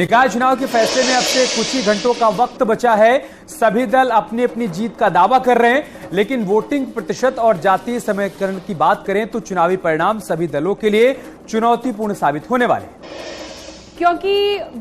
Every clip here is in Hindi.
निकाय चुनाव के फैसले में अब से कुछ ही घंटों का वक्त बचा है। सभी दल अपनी अपनी जीत का दावा कर रहे हैं, लेकिन वोटिंग प्रतिशत और जातीय समीकरण की बात करें तो चुनावी परिणाम सभी दलों के लिए चुनौतीपूर्ण साबित होने वाले हैं, क्योंकि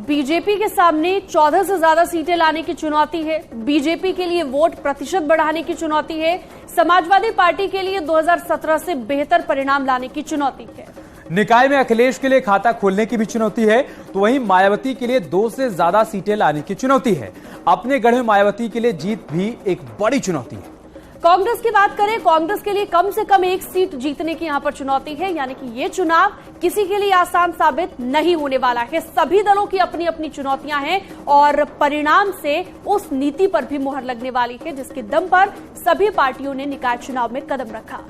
बीजेपी के सामने 14 से ज्यादा सीटें लाने की चुनौती है। बीजेपी के लिए वोट प्रतिशत बढ़ाने की चुनौती है। समाजवादी पार्टी के लिए 2017 से बेहतर परिणाम लाने की चुनौती है। निकाय में अखिलेश के लिए खाता खोलने की भी चुनौती है, तो वहीं मायावती के लिए 2 से ज्यादा सीटें लाने की चुनौती है। अपने गढ़ में मायावती के लिए जीत भी एक बड़ी चुनौती है। कांग्रेस की बात करें, कांग्रेस के लिए कम से कम 1 सीट जीतने की यहां पर चुनौती है, यानी कि ये चुनाव किसी के लिए आसान साबित नहीं होने वाला है। सभी दलों की अपनी अपनी चुनौतियां हैं और परिणाम से उस नीति पर भी मुहर लगने वाली है जिसके दम पर सभी पार्टियों ने निकाय चुनाव में कदम रखा।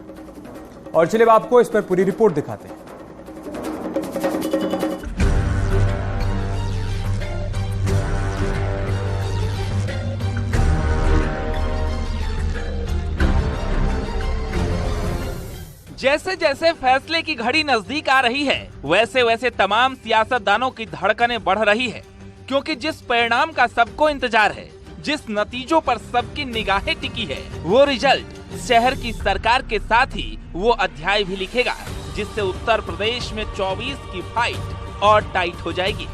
और चलिए अब आपको इस पर पूरी रिपोर्ट दिखाते हैं। जैसे जैसे फैसले की घड़ी नजदीक आ रही है, वैसे वैसे तमाम सियासतदानों की धड़कनें बढ़ रही है, क्योंकि जिस परिणाम का सबको इंतजार है, जिस नतीजों पर सबकी निगाहें टिकी है, वो रिजल्ट शहर की सरकार के साथ ही वो अध्याय भी लिखेगा जिससे उत्तर प्रदेश में 24 की फाइट और टाइट हो जाएगी।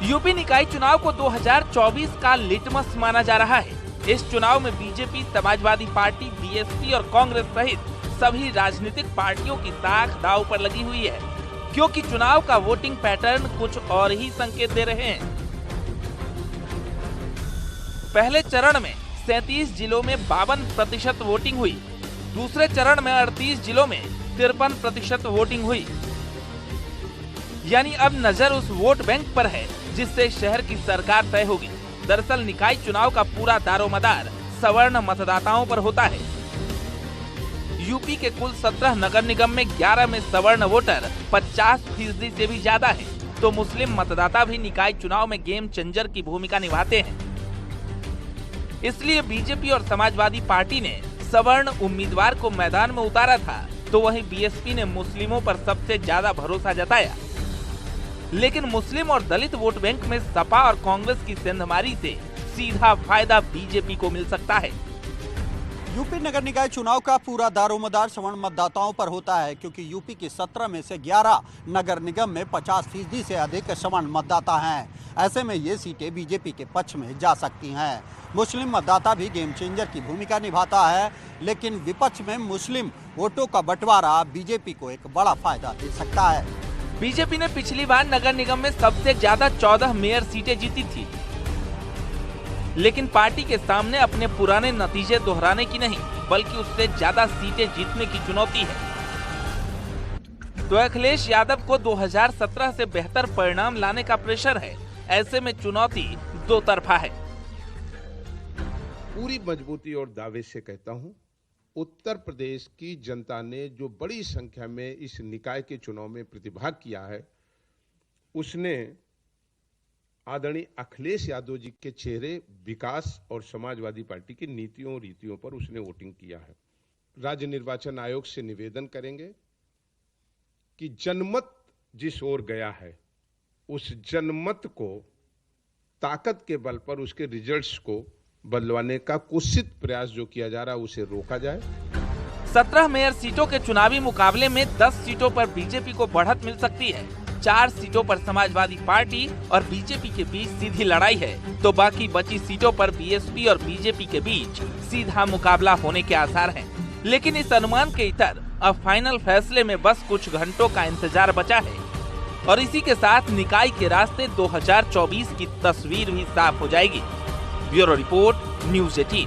यूपी निकाय चुनाव को 2024 का लिटमस माना जा रहा है। इस चुनाव में बीजेपी, समाजवादी पार्टी, बीएसपी और कांग्रेस सहित सभी राजनीतिक पार्टियों की साख दांव पर लगी हुई है, क्योंकि चुनाव का वोटिंग पैटर्न कुछ और ही संकेत दे रहे हैं। पहले चरण में 37 जिलों में 52% वोटिंग हुई। दूसरे चरण में 38 जिलों में 53% वोटिंग हुई। यानी अब नजर उस वोट बैंक पर है जिससे शहर की सरकार तय होगी। दरअसल निकाय चुनाव का पूरा दारोमदार सवर्ण मतदाताओं पर होता है। यूपी के कुल 17 नगर निगम में 11 में सवर्ण वोटर 50% से भी ज्यादा है, तो मुस्लिम मतदाता भी निकाय चुनाव में गेम चेंजर की भूमिका निभाते हैं। इसलिए बीजेपी और समाजवादी पार्टी ने सवर्ण उम्मीदवार को मैदान में उतारा था, तो वहीं बीएसपी ने मुस्लिमों पर सबसे ज्यादा भरोसा जताया। लेकिन मुस्लिम और दलित वोट बैंक में सपा और कांग्रेस की सेंधमारी से सीधा फायदा बीजेपी को मिल सकता है। यूपी नगर निकाय चुनाव का पूरा दारोमदार सवर्ण मतदाताओं पर होता है, क्योंकि यूपी के 17 में से 11 नगर निगम में 50% से अधिक सवर्ण मतदाता हैं। ऐसे में ये सीटें बीजेपी के पक्ष में जा सकती हैं। मुस्लिम मतदाता भी गेम चेंजर की भूमिका निभाता है, लेकिन विपक्ष में मुस्लिम वोटों का बंटवारा बीजेपी को एक बड़ा फायदा दे सकता है। बीजेपी ने पिछली बार नगर निगम में सबसे ज्यादा 14 मेयर सीटें जीती थी, लेकिन पार्टी के सामने अपने पुराने नतीजे दोहराने की नहीं, बल्कि उससे ज्यादा सीटें जीतने की चुनौती है। तो अखिलेश यादव को 2017 से बेहतर परिणाम लाने का प्रेशर है। ऐसे में चुनौती दो तरफा है। पूरी मजबूती और दावे से कहता हूं, उत्तर प्रदेश की जनता ने जो बड़ी संख्या में इस निकाय के चुनाव में प्रतिभाग किया है, उसने आदरणीय अखिलेश यादव जी के चेहरे, विकास और समाजवादी पार्टी की नीतियों और रीतियों पर उसने वोटिंग किया है। राज्य निर्वाचन आयोग से निवेदन करेंगे कि जनमत जिस ओर गया है, उस जनमत को ताकत के बल पर उसके रिजल्ट्स को बदलवाने का कुत्सित प्रयास जो किया जा रहा है उसे रोका जाए। 17 मेयर सीटों के चुनावी मुकाबले में 10 सीटों पर बीजेपी को बढ़त मिल सकती है। 4 सीटों पर समाजवादी पार्टी और बीजेपी के बीच सीधी लड़ाई है, तो बाकी बची सीटों पर बीएसपी और बीजेपी के बीच सीधा मुकाबला होने के आसार हैं। लेकिन इस अनुमान के इतर अब फाइनल फैसले में बस कुछ घंटों का इंतजार बचा है और इसी के साथ निकाय के रास्ते 2024 की तस्वीर भी साफ हो जाएगी। Bureau report, news 18।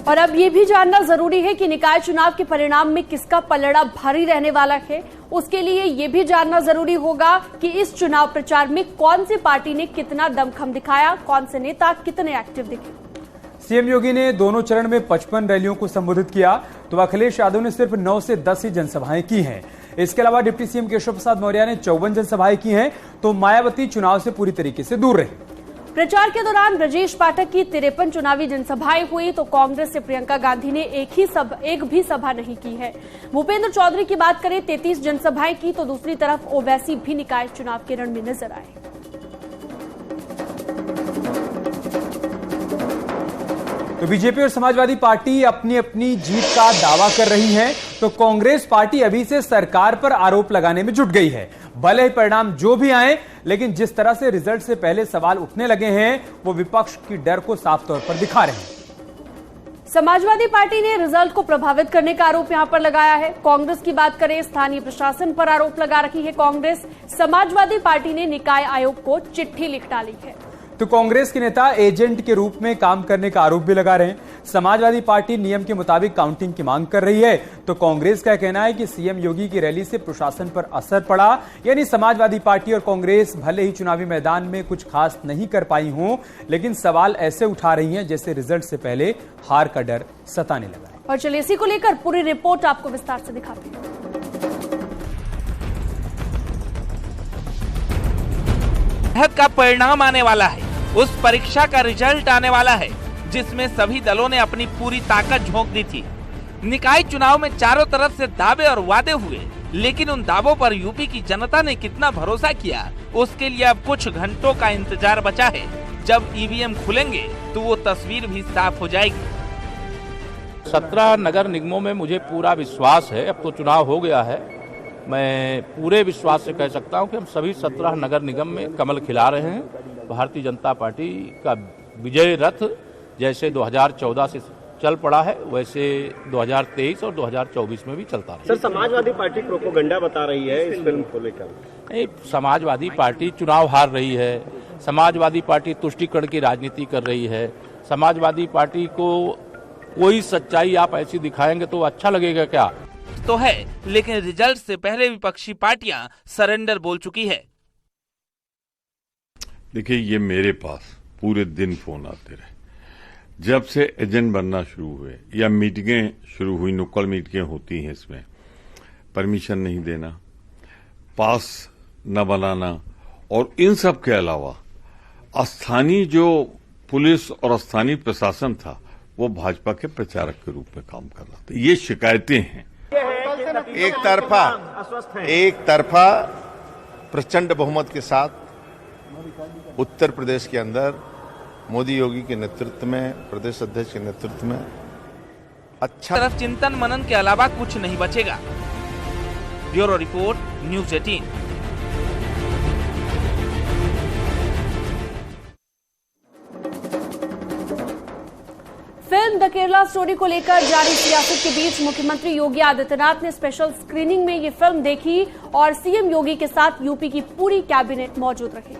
और अब ये भी जानना जरूरी है कि निकाय चुनाव के परिणाम में किसका पलड़ा भारी रहने वाला है। उसके लिए ये भी जानना जरूरी होगा कि इस चुनाव प्रचार में कौन सी पार्टी ने कितना दमखम दिखाया, कौन से नेता कितने एक्टिव दिखे। सीएम योगी ने दोनों चरण में 55 रैलियों को संबोधित किया, तो अखिलेश यादव ने सिर्फ 9 से 10 ही जनसभाएं की हैं। इसके अलावा डिप्टी सीएम केशव प्रसाद मौर्य ने 54 जनसभाएं की हैं, तो मायावती चुनाव से पूरी तरीके से दूर रहे। प्रचार के दौरान ब्रजेश पाठक की 53 चुनावी जनसभाएं हुई तो कांग्रेस से प्रियंका गांधी ने एक भी सभा नहीं की है। भूपेंद्र चौधरी की बात करें 33 जनसभाएं की तो दूसरी तरफ ओवैसी भी निकाय चुनाव के रण में नजर आए। तो बीजेपी और समाजवादी पार्टी अपनी अपनी जीत का दावा कर रही हैं, तो कांग्रेस पार्टी अभी से सरकार पर आरोप लगाने में जुट गई है। भले ही परिणाम जो भी आए, लेकिन जिस तरह से रिजल्ट से पहले सवाल उठने लगे हैं वो विपक्ष की डर को साफ तौर पर दिखा रहे हैं। समाजवादी पार्टी ने रिजल्ट को प्रभावित करने का आरोप यहां पर लगाया है। कांग्रेस की बात करें, स्थानीय प्रशासन पर आरोप लगा रखी है कांग्रेस। समाजवादी पार्टी ने निकाय आयोग को चिट्ठी लिख डाली है। तो कांग्रेस के नेता एजेंट के रूप में काम करने का आरोप भी लगा रहे हैं। समाजवादी पार्टी नियम के मुताबिक काउंटिंग की मांग कर रही है, तो कांग्रेस का कहना है कि सीएम योगी की रैली से प्रशासन पर असर पड़ा। यानी समाजवादी पार्टी और कांग्रेस भले ही चुनावी मैदान में कुछ खास नहीं कर पाई हों, लेकिन सवाल ऐसे उठा रही हैं जैसे रिजल्ट से पहले हार का डर सताने लगा है। और चलिए इसी को लेकर पूरी रिपोर्ट आपको विस्तार से दिखाते हैं। का परिणाम आने वाला है, उस परीक्षा का रिजल्ट आने वाला है जिसमें सभी दलों ने अपनी पूरी ताकत झोंक दी थी। निकाय चुनाव में चारों तरफ से दावे और वादे हुए, लेकिन उन दावों पर यूपी की जनता ने कितना भरोसा किया, उसके लिए अब कुछ घंटों का इंतजार बचा है। जब ईवीएम खुलेंगे तो वो तस्वीर भी साफ हो जाएगी। 17 नगर निगमों में मुझे पूरा विश्वास है। अब तो चुनाव हो गया है, मैं पूरे विश्वास से कह सकता हूं कि हम सभी 17 नगर निगम में कमल खिला रहे हैं। भारतीय जनता पार्टी का विजय रथ जैसे 2014 से चल पड़ा है, वैसे 2023 और 2024 में भी चलता रहेगा। सर, समाजवादी पार्टी प्रोपोगंडा बता रही है इस फिल्म को लेकर। समाजवादी पार्टी चुनाव हार रही है, समाजवादी पार्टी तुष्टीकरण की राजनीति कर रही है। समाजवादी पार्टी को कोई सच्चाई आप ऐसी दिखाएंगे तो अच्छा लगेगा क्या? तो है, लेकिन रिजल्ट से पहले विपक्षी पार्टियां सरेंडर बोल चुकी है। देखिए, ये मेरे पास पूरे दिन फोन आते रहे जब से एजेंट बनना शुरू हुए या मीटिंगें शुरू हुई, नुक्कड़ मीटिंगें होती हैं, इसमें परमिशन नहीं देना, पास न बनाना, और इन सब के अलावा स्थानीय जो पुलिस और स्थानीय प्रशासन था वो भाजपा के प्रचारक के रूप में काम कर रहा था। ये शिकायतें हैं। एक तरफा प्रचंड बहुमत के साथ उत्तर प्रदेश के अंदर मोदी योगी के नेतृत्व में, प्रदेश अध्यक्ष के नेतृत्व में अच्छा तरफ चिंतन मनन के अलावा कुछ नहीं बचेगा। Bureau report, news 18। Film the Kerala story को लेकर जारी सियासत के बीच मुख्यमंत्री योगी आदित्यनाथ ने स्पेशल स्क्रीनिंग में ये फिल्म देखी और सीएम योगी के साथ यूपी की पूरी कैबिनेट मौजूद रही।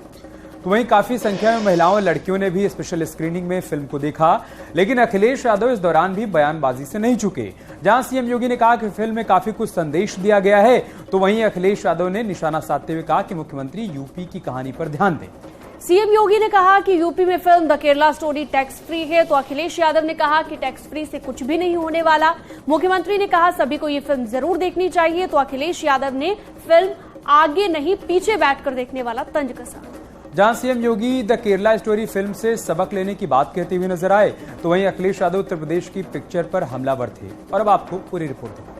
तो वहीं काफी संख्या में महिलाओं और लड़कियों ने भी स्पेशल स्क्रीनिंग में फिल्म को देखा, लेकिन अखिलेश यादव इस दौरान भी बयानबाजी से नहीं चुके। जहां सीएम योगी ने कहा कि फिल्म में काफी कुछ संदेश दिया गया है, तो वहीं अखिलेश यादव ने निशाना साधते हुए कहा कि मुख्यमंत्री यूपी की कहानी पर ध्यान दें। सीएम योगी ने कहा कि यूपी में film the Kerala story tax free है, तो अखिलेश यादव ने कहा कि टैक्स फ्री से कुछ भी नहीं होने वाला। मुख्यमंत्री ने कहा सभी को ये फिल्म जरूर देखनी चाहिए, तो अखिलेश यादव ने फिल्म आगे नहीं पीछे बैठकर देखने वाला तंज कसा। जहां CM Yogi the Kerala story film से सबक लेने की बात कहते हुए नजर आए, तो वहीं अखिलेश यादव उत्तर प्रदेश की पिक्चर पर हमलावर थे। और अब आपको पूरी रिपोर्ट दिखाते।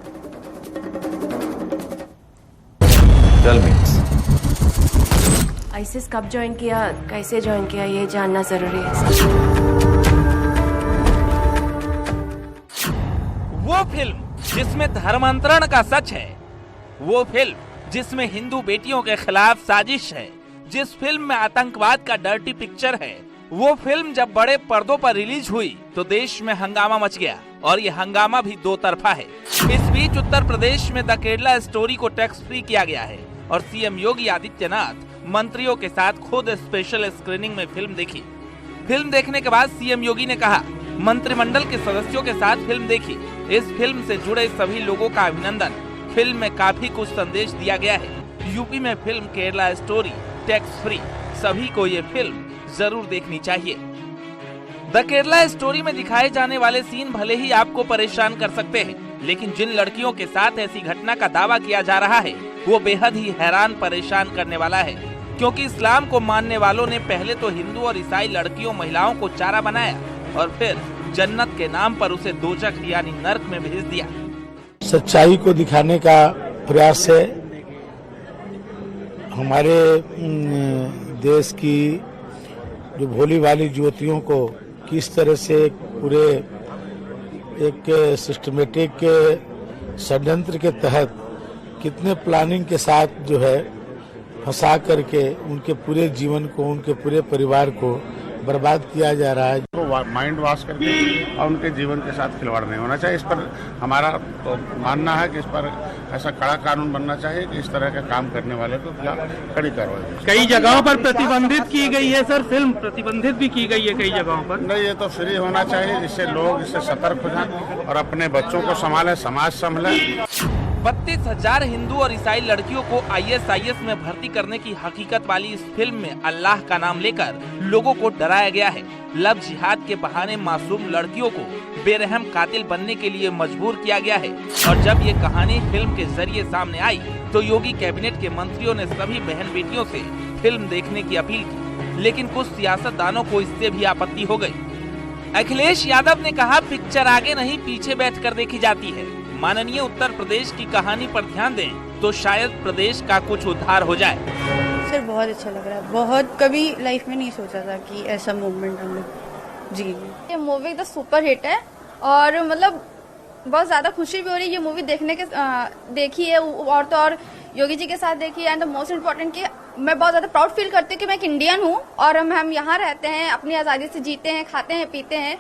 आईसिस कब ज्वाइन किया, कैसे ज्वाइन किया, ये जानना जरूरी है। वो फिल्म जिसमें धर्मांतरण का सच है, वो फिल्म जिसमें हिंदू बेटियों के खिलाफ साजिश है, जिस फिल्म में आतंकवाद का डर्टी पिक्चर है, वो फिल्म जब बड़े पर्दों पर रिलीज हुई तो देश में हंगामा मच गया, और ये हंगामा भी दो तरफा है। इस बीच उत्तर प्रदेश में द केरला स्टोरी को टैक्स फ्री किया गया है और सीएम योगी आदित्यनाथ मंत्रियों के साथ खुद स्पेशल स्क्रीनिंग में फिल्म देखी। फिल्म देखने के बाद सीएम योगी ने कहा, मंत्रिमंडल के सदस्यों के साथ फिल्म देखी। इस फिल्म से जुड़े सभी लोगों का अभिनंदन। फिल्म में काफी कुछ संदेश दिया गया है। यूपी में film Kerala story tax free, सभी को ये फिल्म जरूर देखनी चाहिए। द केरला स्टोरी में दिखाए जाने वाले सीन भले ही आपको परेशान कर सकते हैं, लेकिन जिन लड़कियों के साथ ऐसी घटना का दावा किया जा रहा है वो बेहद ही हैरान परेशान करने वाला है। क्योंकि इस्लाम को मानने वालों ने पहले तो हिंदू और ईसाई लड़कियों महिलाओं को चारा बनाया और फिर जन्नत के नाम पर उसे दोजख यानी नर्क में भेज दिया। सच्चाई को दिखाने का प्रयास से हमारे देश की जो भोली भाली युवतियों को किस तरह से पूरे एक सिस्टमेटिक षड्यंत्र के तहत कितने प्लानिंग के साथ जो है फंसा करके उनके पूरे जीवन को, उनके पूरे परिवार को बर्बाद किया जा रहा है। तो माइंड वॉश करके और उनके जीवन के साथ खिलवाड़ नहीं होना चाहिए। इस पर हमारा तो मानना है कि इस पर ऐसा कड़ा कानून बनना चाहिए कि इस तरह का काम करने वाले को खिलाफ कड़ी कार्रवाई। कई जगहों पर प्रतिबंधित की गई है सर, फिल्म प्रतिबंधित भी की गई है कई जगहों पर। नहीं, ये तो फ्री होना चाहिए जिससे लोग इससे सतर्क हो जाएं और अपने बच्चों को संभालें, समाज संभालें। 32,000 हिंदू और ईसाई लड़कियों को ISIS में भर्ती करने की हकीकत वाली इस फिल्म में अल्लाह का नाम लेकर लोगों को डराया गया है। लव जिहाद के बहाने मासूम लड़कियों को बेरहम कातिल बनने के लिए मजबूर किया गया है। और जब ये कहानी फिल्म के जरिए सामने आई तो योगी कैबिनेट के मंत्रियों ने सभी बहन बेटियों से फिल्म देखने की अपील की, लेकिन कुछ सियासतदानों को इससे भी आपत्ति हो गई। अखिलेश यादव ने कहा, पिक्चर आगे नहीं पीछे बैठकर देखी जाती है। माननीय उत्तर प्रदेश की कहानी पर ध्यान दें तो शायद प्रदेश का कुछ उद्धार हो जाए। सर बहुत अच्छा लग रहा है, बहुत कभी लाइफ में नहीं सोचा था कि ऐसा मूवमेंट हम लोग जी। ये मूवी तो सुपर हिट है और मतलब बहुत ज्यादा खुशी भी हो रही है ये मूवी देखी है और तो और योगी जी के साथ देखी है। एंड द मोस्ट इम्पोर्टेंट कि मैं बहुत ज्यादा प्राउड फील करती हूँ कि मैं एक इंडियन हूँ और हम यहाँ रहते हैं, अपनी आजादी से जीते हैं, खाते हैं, पीते हैं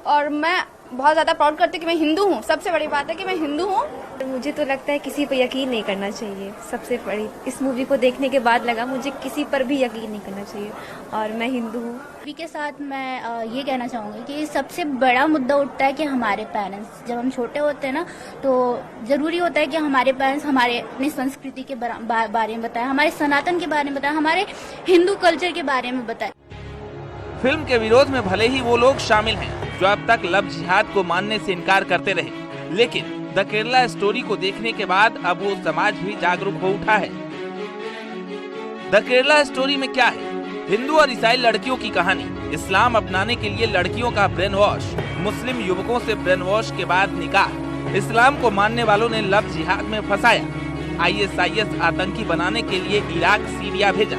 और मैं बहुत ज्यादा प्राउड करती हूँ कि मैं हिंदू हूँ। सबसे बड़ी बात है कि मैं हिंदू हूँ। मुझे तो लगता है किसी पर यकीन नहीं करना चाहिए। सबसे बड़ी इस मूवी को देखने के बाद लगा मुझे किसी पर भी यकीन नहीं करना चाहिए और मैं हिंदू हूँ। मूवी के साथ मैं ये कहना चाहूँगी कि सबसे बड़ा मुद्दा उठता है कि हमारे पेरेंट्स जब हम छोटे होते हैं ना तो जरूरी होता है कि हमारे पेरेंट्स हमारे अपनी संस्कृति के बारे में बताएं, हमारे सनातन के बारे में बताएं, हमारे हिंदू कल्चर के बारे में बताएं। फिल्म के विरोध में भले ही वो लोग शामिल हैं जो अब तक लव जिहाद को मानने से इनकार करते रहे, लेकिन द केरला स्टोरी को देखने के बाद अब वो समाज भी जागरूक हो उठा है। द केरला स्टोरी में क्या है? हिंदू और ईसाई लड़कियों की कहानी, इस्लाम अपनाने के लिए लड़कियों का ब्रेन वॉश, मुस्लिम युवकों से ब्रेन वॉश के बाद निकाह, इस्लाम को मानने वालों ने लव जिहाद में फंसाया, ISIS आतंकी बनाने के लिए इराक सीरिया भेजा।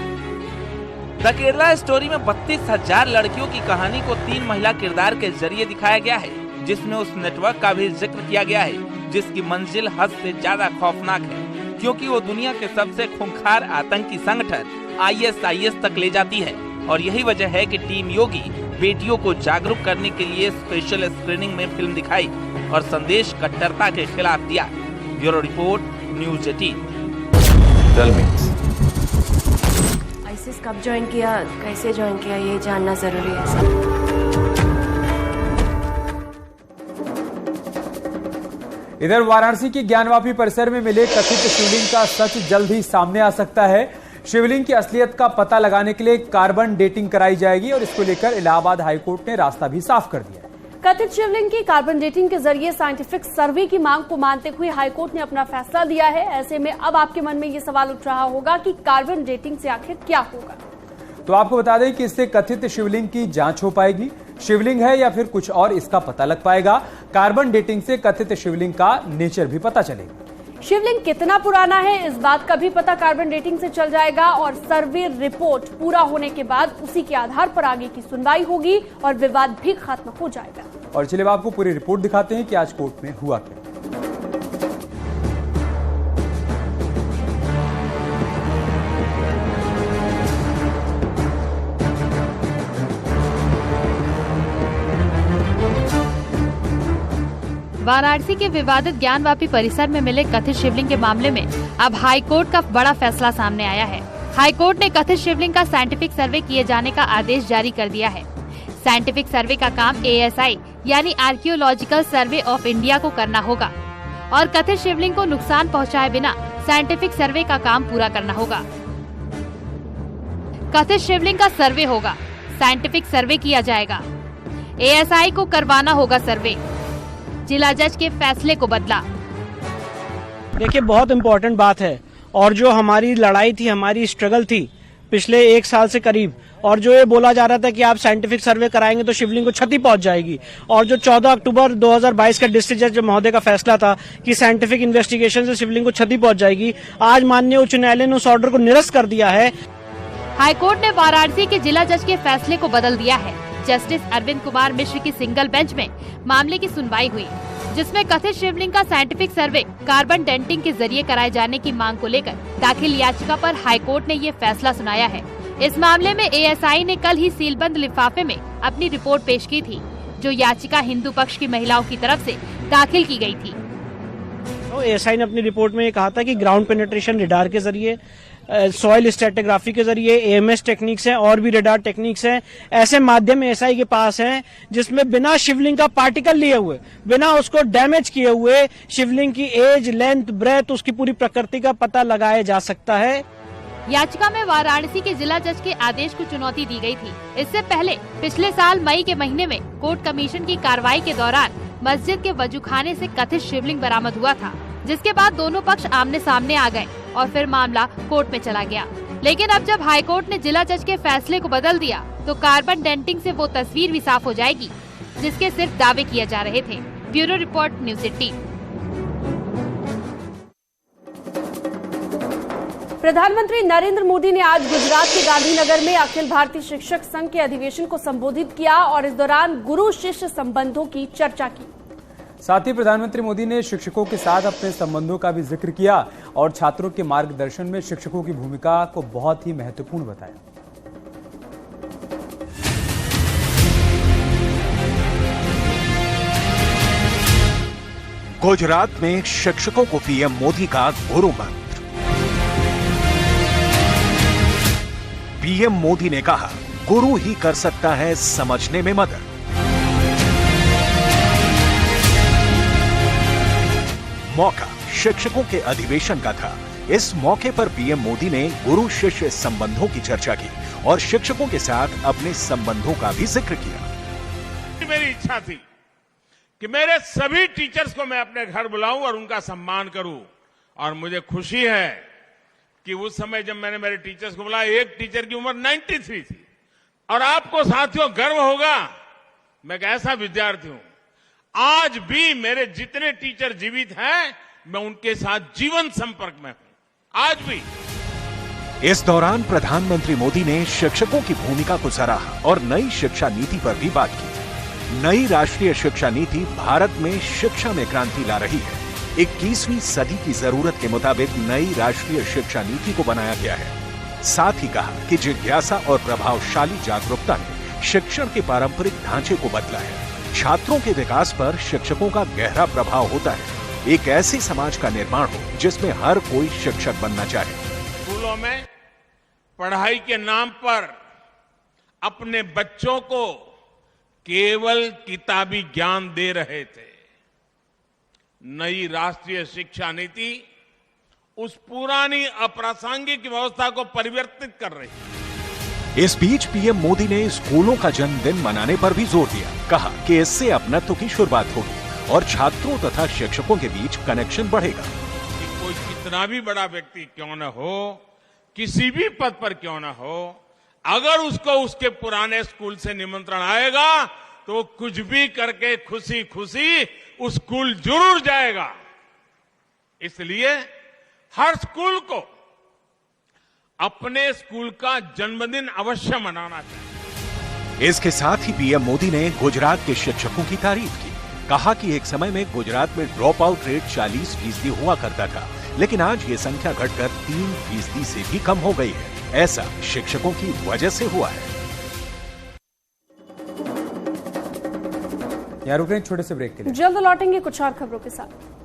द केरला स्टोरी में 32,000 लड़कियों की कहानी को 3 महिला किरदार के जरिए दिखाया गया है, जिसमें उस नेटवर्क का भी जिक्र किया गया है जिसकी मंजिल हद से ज्यादा खौफनाक है, क्योंकि वो दुनिया के सबसे खूंखार आतंकी संगठन ISIS तक ले जाती है। और यही वजह है कि टीम योगी बेटियों को जागरूक करने के लिए स्पेशल स्क्रीनिंग में फिल्म दिखाई और संदेश कट्टरता के खिलाफ दिया। Bureau report, news 18। आईसिस कब ज्वाइन किया, कैसे ज्वाइन किया, ये जानना जरूरी है सर। इधर वाराणसी के ज्ञानवापी परिसर में मिले कथित शिवलिंग का सच जल्द ही सामने आ सकता है। शिवलिंग की असलियत का पता लगाने के लिए कार्बन डेटिंग कराई जाएगी और इसको लेकर इलाहाबाद हाईकोर्ट ने रास्ता भी साफ कर दिया है। कथित शिवलिंग की कार्बन डेटिंग के जरिए साइंटिफिक सर्वे की मांग को मानते हुए हाईकोर्ट ने अपना फैसला दिया है। ऐसे में अब आपके मन में ये सवाल उठ रहा होगा कि कार्बन डेटिंग से आखिर क्या होगा। तो आपको बता दें कि इससे कथित शिवलिंग की जांच हो पाएगी। शिवलिंग है या फिर कुछ और, इसका पता लग पाएगा। कार्बन डेटिंग से कथित शिवलिंग का नेचर भी पता चलेगा। शिवलिंग कितना पुराना है इस बात का भी पता कार्बन डेटिंग से चल जाएगा और सर्वे रिपोर्ट पूरा होने के बाद उसी के आधार पर आगे की सुनवाई होगी और विवाद भी खत्म हो जाएगा। और चलिए आपको पूरी रिपोर्ट दिखाते हैं कि आज कोर्ट में हुआ क्या। वाराणसी के विवादित ज्ञानवापी परिसर में मिले कथित शिवलिंग के मामले में अब हाईकोर्ट का बड़ा फैसला सामने आया है। हाईकोर्ट ने कथित शिवलिंग का साइंटिफिक सर्वे किए जाने का आदेश जारी कर दिया है। साइंटिफिक सर्वे का काम ASI यानी आर्कियोलॉजिकल सर्वे ऑफ इंडिया को करना होगा और कथित शिवलिंग को नुकसान पहुंचाए बिना साइंटिफिक सर्वे का काम पूरा करना होगा। कथित शिवलिंग का सर्वे होगा, साइंटिफिक सर्वे किया जाएगा, ASI को करवाना होगा सर्वे। जिला जज के फैसले को बदला। देखिए बहुत इम्पोर्टेंट बात है और जो हमारी लड़ाई थी, हमारी स्ट्रगल थी, पिछले 1 साल से करीब, और जो ये बोला जा रहा था कि आप साइंटिफिक सर्वे कराएंगे तो शिवलिंग को क्षति पहुंच जाएगी, और जो 14 अक्टूबर 2022 का डिस्ट्रिक्ट जज महोदय का फैसला था कि साइंटिफिक इन्वेस्टिगेशन से शिवलिंग को क्षति पहुंच जाएगी, आज माननीय उच्च न्यायालय ने उस ऑर्डर को निरस्त कर दिया है। हाईकोर्ट ने वाराणसी के जिला जज के फैसले को बदल दिया है। जस्टिस अरविंद कुमार मिश्र की सिंगल बेंच में मामले की सुनवाई हुई, जिसमें कथित शिवलिंग का साइंटिफिक सर्वे कार्बन डेंटिंग के जरिए कराए जाने की मांग को लेकर दाखिल याचिका पर हाईकोर्ट ने ये फैसला सुनाया है। इस मामले में एएसआई ने कल ही सीलबंद लिफाफे में अपनी रिपोर्ट पेश की थी, जो याचिका हिंदू पक्ष की महिलाओं की तरफ से दाखिल की गई थी। तो एएसआई ने अपनी रिपोर्ट में ये कहा था कि ग्राउंड पेनिट्रेशन रेडार के जरिए, सॉइल स्ट्रेटिग्राफी के जरिए, एएमएस टेक्निक्स हैं और भी रेडार टेक्निक्स हैं, ऐसे माध्यम एएसआई के पास हैं जिसमें बिना शिवलिंग का पार्टिकल लिए हुए, बिना उसको डैमेज किए हुए शिवलिंग की एज, लेंथ, ब्रेथ, उसकी पूरी प्रकृति का पता लगाया जा सकता है। याचिका में वाराणसी के जिला जज के आदेश को चुनौती दी गई थी। इससे पहले पिछले साल मई के महीने में कोर्ट कमीशन की कार्रवाई के दौरान मस्जिद के वजूखाने से कथित शिवलिंग बरामद हुआ था, जिसके बाद दोनों पक्ष आमने सामने आ गए और फिर मामला कोर्ट में चला गया। लेकिन अब जब हाईकोर्ट ने जिला जज के फैसले को बदल दिया तो कार्बन डेंटिंग से वो तस्वीर भी साफ हो जाएगी जिसके सिर्फ दावे किए जा रहे थे। Bureau report, news 18। प्रधानमंत्री नरेंद्र मोदी ने आज गुजरात के गांधीनगर में अखिल भारतीय शिक्षक संघ के अधिवेशन को संबोधित किया और इस दौरान गुरु शिष्य संबंधों की चर्चा की। साथ ही प्रधानमंत्री मोदी ने शिक्षकों के साथ अपने संबंधों का भी जिक्र किया और छात्रों के मार्गदर्शन में शिक्षकों की भूमिका को बहुत ही महत्वपूर्ण बताया। गुजरात में शिक्षकों को पीएम मोदी का गुरु मंत्र। पीएम मोदी ने कहा, गुरु ही कर सकता है समझने में मदद। मौका शिक्षकों के अधिवेशन का था। इस मौके पर पीएम मोदी ने गुरु शिष्य संबंधों की चर्चा की और शिक्षकों के साथ अपने संबंधों का भी जिक्र किया। मेरी इच्छा थी कि मेरे सभी टीचर्स को मैं अपने घर बुलाऊं और उनका सम्मान करूं, और मुझे खुशी है कि उस समय जब मैंने मेरे टीचर्स को बुलाया, एक टीचर की उम्र 93 थी। और आपको साथियों गर्व होगा, मैं एक ऐसा विद्यार्थी हूं, आज भी मेरे जितने टीचर जीवित हैं, मैं उनके साथ जीवन संपर्क में हूं, आज भी। इस दौरान प्रधानमंत्री मोदी ने शिक्षकों की भूमिका को सराहा और नई शिक्षा नीति पर भी बात की। नई राष्ट्रीय शिक्षा नीति भारत में शिक्षा में क्रांति ला रही है। 21वीं सदी की जरूरत के मुताबिक नई राष्ट्रीय शिक्षा नीति को बनाया गया है। साथ ही कहा कि जिज्ञासा और प्रभावशाली जागरूकता ने शिक्षण के पारंपरिक ढांचे को बदला है। छात्रों के विकास पर शिक्षकों का गहरा प्रभाव होता है। एक ऐसे समाज का निर्माण हो जिसमें हर कोई शिक्षक बनना चाहे। स्कूलों में पढ़ाई के नाम पर अपने बच्चों को केवल किताबी ज्ञान दे रहे थे। नई राष्ट्रीय शिक्षा नीति उस पुरानी अप्रासंगिक व्यवस्था को परिवर्तित कर रही है। इस बीच पीएम मोदी ने स्कूलों का जन्मदिन मनाने पर भी जोर दिया। कहा कि इससे अपनत्व की शुरुआत होगी और छात्रों तथा शिक्षकों के बीच कनेक्शन बढ़ेगा। कि कोई कितना भी बड़ा व्यक्ति क्यों न हो, किसी भी पद पर क्यों न हो, अगर उसको उसके पुराने स्कूल से निमंत्रण आएगा तो वो कुछ भी करके खुशी खुशी उस स्कूल जरूर जाएगा। इसलिए हर स्कूल को अपने स्कूल का जन्मदिन अवश्य मनाना चाहिए। इसके साथ ही पीएम मोदी ने गुजरात के शिक्षकों की तारीफ की। कहा कि एक समय में गुजरात में ड्रॉप आउट रेट 40% हुआ करता था, लेकिन आज ये संख्या घटकर 3% से भी कम हो गई है। ऐसा शिक्षकों की वजह से हुआ है। यहाँ रुक रहे हैं छोटे से ब्रेक के लिए। जल्द लौटेंगे कुछ और खबरों के साथ।